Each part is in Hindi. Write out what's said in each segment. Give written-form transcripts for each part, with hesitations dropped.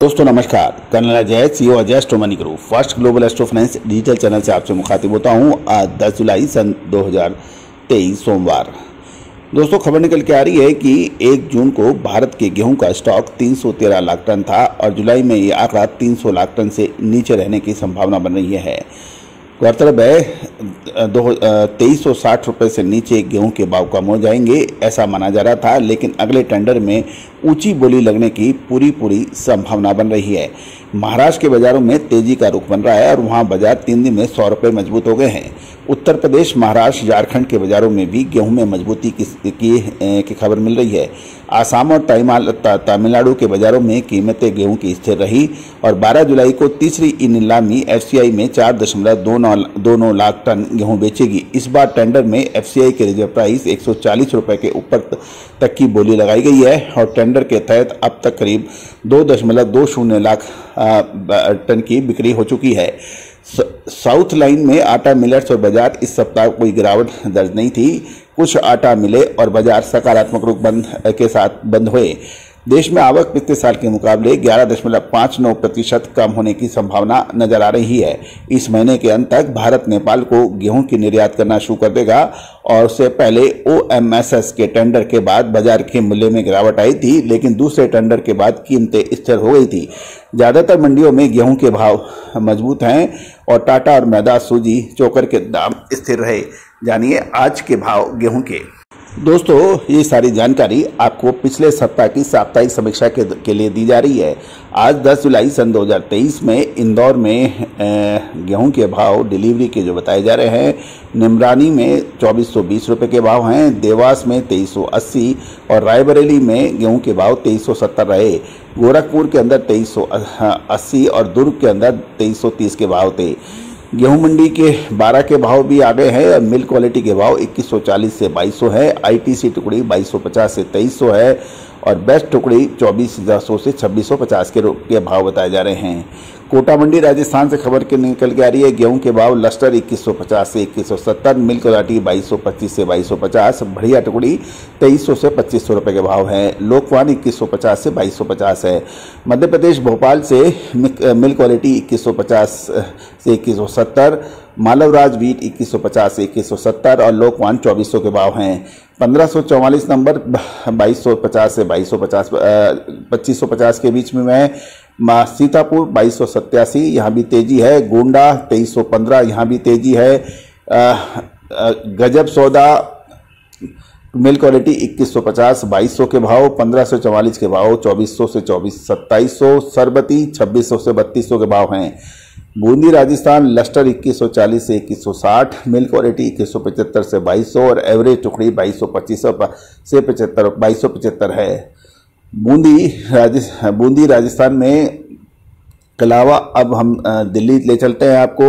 दोस्तों नमस्कार। Colonel Ajay, CEO Ajay Astro Money Group First Global Astro Finance digital channel से आपसे मुखातिब होता हूं। आज 10 जुलाई सन 2023 सोमवार। दोस्तों खबर निकल के आ रही है कि 1 जून को भारत के गेहूं का स्टॉक 313 लाख टन था और जुलाई में ये आंकड़ा 300 लाख टन से नीचे रहने की संभावना बन रही है। गौरतलब है 2360 रुपये से नीचे गेहूं के भाव कम हो जाएंगे, ऐसा माना जा रहा था, लेकिन अगले टेंडर में ऊंची बोली लगने की पूरी संभावना बन रही है। महाराष्ट्र के बाजारों में तेजी का रुख बन रहा है और वहां बाजार 3 दिन में 100 रुपये मजबूत हो गए हैं। उत्तर प्रदेश, महाराष्ट्र, झारखंड के बाजारों में भी गेहूं में मजबूती की खबर मिल रही है। आसाम और तमिलनाडु के बाजारों में कीमतें गेहूं की स्थिर रही और 12 जुलाई को तीसरी ई नीलामी एफसीआई में 4.29 लाख टन गेहूं बेचेगी। इस बार टेंडर में एफसीआई के रिजर्व प्राइस 140 रुपये के ऊपर तक की बोली लगाई गई है और टेंडर के तहत अब तक करीब 2.20 लाख टन की बिक्री हो चुकी है। साउथ लाइन में आटा मिलर्स और बाजार इस सप्ताह कोई गिरावट दर्ज नहीं थी। कुछ आटा मिले और बाजार सकारात्मक रुख के साथ बंद हुए। देश में आवक पिछले साल के मुकाबले 11.59% कम होने की संभावना नजर आ रही है। इस महीने के अंत तक भारत नेपाल को गेहूं की निर्यात करना शुरू कर देगा और उससे पहले ओएमएसएस के टेंडर के बाद बाजार के मूल्य में गिरावट आई थी, लेकिन दूसरे टेंडर के बाद कीमतें स्थिर हो गई थी। ज्यादातर मंडियों में गेहूं के भाव मजबूत हैं और टाटा और मैदा, सूजी, चोकर के दाम स्थिर रहे। जानिए आज के भाव गेहूं के। दोस्तों ये सारी जानकारी आपको पिछले सप्ताह की साप्ताहिक समीक्षा के लिए दी जा रही है। आज 10 जुलाई सन 2023 में इंदौर में गेहूं के भाव डिलीवरी के जो बताए जा रहे हैं, निमरानी में 2420 रुपये के भाव हैं, देवास में 2380 और रायबरेली में गेहूं के भाव 2370 रहे। गोरखपुर के अंदर 2380 और दुर्ग के अंदर 2330 के भाव थे। गेहूं मंडी के 12 के भाव भी आ गए हैं और मिल्क क्वालिटी के भाव 2140 से 2200 है। आईटीसी टुकड़ी 2250 से 2300 है और बेस्ट टुकड़ी 2400 से 2650 के भाव बताए जा रहे हैं। कोटा मंडी राजस्थान से खबर के निकल के आ रही है। गेहूं के भाव लस्टर 2150 से 2170, मिल्क क्वालिटी 2225 से 2250, बढ़िया टुकड़ी 2300 से 2500 रुपये के भाव है। लोकवान 2150 से 2250 है। मध्य प्रदेश भोपाल से मिल्क क्वालिटी 2150 से 2170, मालवराज वीट 2150 से 2170 और लोकवान 2400 के भाव हैं। 1544 नंबर 2250 से 2250 2550 के बीच में है। सीतापुर 2287, यहाँ भी तेजी है। गोंडा 2315, यहाँ भी तेजी है। गजब सौदा मिल्क क्वालिटी 2150 2200 के भाव, 1544 के भाव, 2400 से 2700। सरबती 2600 से 3200 के भाव हैं। बूंदी राजस्थान लस्टर 2140 से 2160, मिल्क क्वालिटी 2175 से 2200 और एवरेज टुकड़ी 2225 से 2275 है। बूंदी राजस्थान में के अलावा अब हम दिल्ली ले चलते हैं आपको।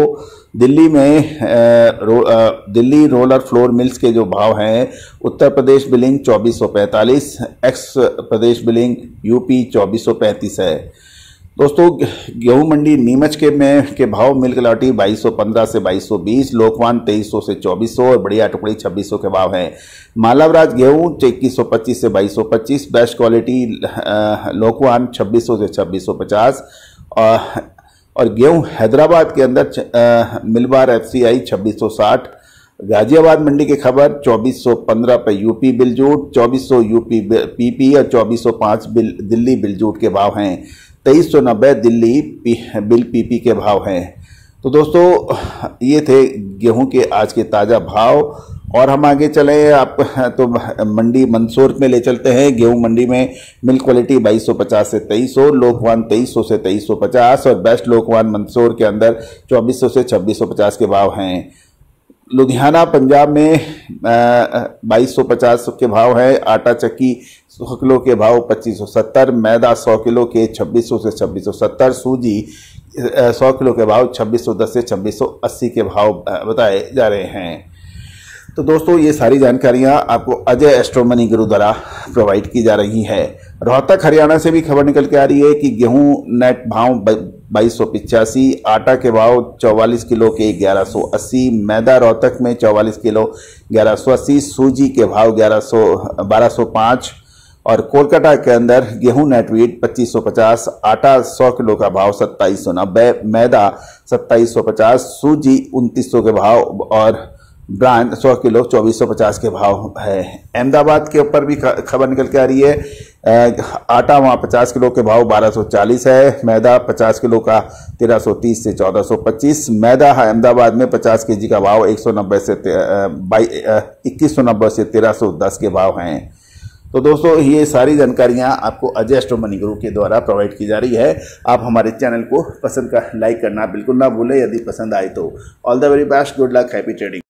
दिल्ली में दिल्ली रोलर फ्लोर मिल्स के जो भाव हैं, उत्तर प्रदेश बिलिंग 2445, एक्स प्रदेश बिलिंग यूपी 2435 है। दोस्तों गेहूं मंडी नीमच के भाव मिल्क क्वालिटी 2215 से 2220, लोकवान 2300 से 2400 और बढ़िया टुकड़ी 2600 के भाव हैं। मालावराज गेहूं 2125 से 2225, बेस्ट क्वालिटी लोकवान 2600 से 2650 और गेहूं हैदराबाद के अंदर मिलबार एफसीआई 2660। गाजियाबाद मंडी की खबर 2415 पे यूपी बिलजूट, 2400 यूपी पीपी और 2405 दिल्ली बिलजूट के भाव हैं। 2390 दिल्ली बिल पीपी के भाव हैं। तो दोस्तों ये थे गेहूं के आज के ताज़ा भाव और हम आगे चले आप तो मंडी मंदसौर में ले चलते हैं। गेहूं मंडी में मिल्क क्वालिटी 2250 से 2300, लोकवान 2300 से 2350 और बेस्ट लोकवान मंदसौर के अंदर 2400 से 2650 के भाव हैं। लुधियाना पंजाब में 2250 के भाव है। आटा चक्की 100 किलो के भाव 2570, मैदा 100 किलो के 2600 से 2670, सूजी 100 किलो के भाव 2610 से 2680 के भाव बताए जा रहे हैं। तो दोस्तों ये सारी जानकारियां आपको अजय एस्ट्रो मनी गुरु द्वारा प्रोवाइड की जा रही है। रोहतक हरियाणा से भी खबर निकल के आ रही है कि गेहूं नेट भाव 2285, आटा के भाव 44 किलो के 1180, मैदा रोहतक में 44 किलो 1180, सूजी के भाव 1205 और कोलकाता के अंदर गेहूं नेट वेट 2550, आटा 100 किलो का भाव 2790, मैदा 2750, सूजी 2900 के भाव और ब्रांड 100 किलो 2450 के भाव है। अहमदाबाद के ऊपर भी खबर निकल के आ रही है। आटा वहाँ 50 किलो के भाव 1240 है, मैदा 50 किलो का 1330 से 1425। मैदा है अहमदाबाद में 50 केजी का भाव 2190 से 1310 के भाव हैं। तो दोस्तों ये सारी जानकारियां आपको अजय एस्ट्रो मनी गुरु के द्वारा प्रोवाइड की जा रही है। आप हमारे चैनल को पसंद लाइक करना बिल्कुल ना भूलें। यदि पसंद आए तो all the very best, good luck, happy trading.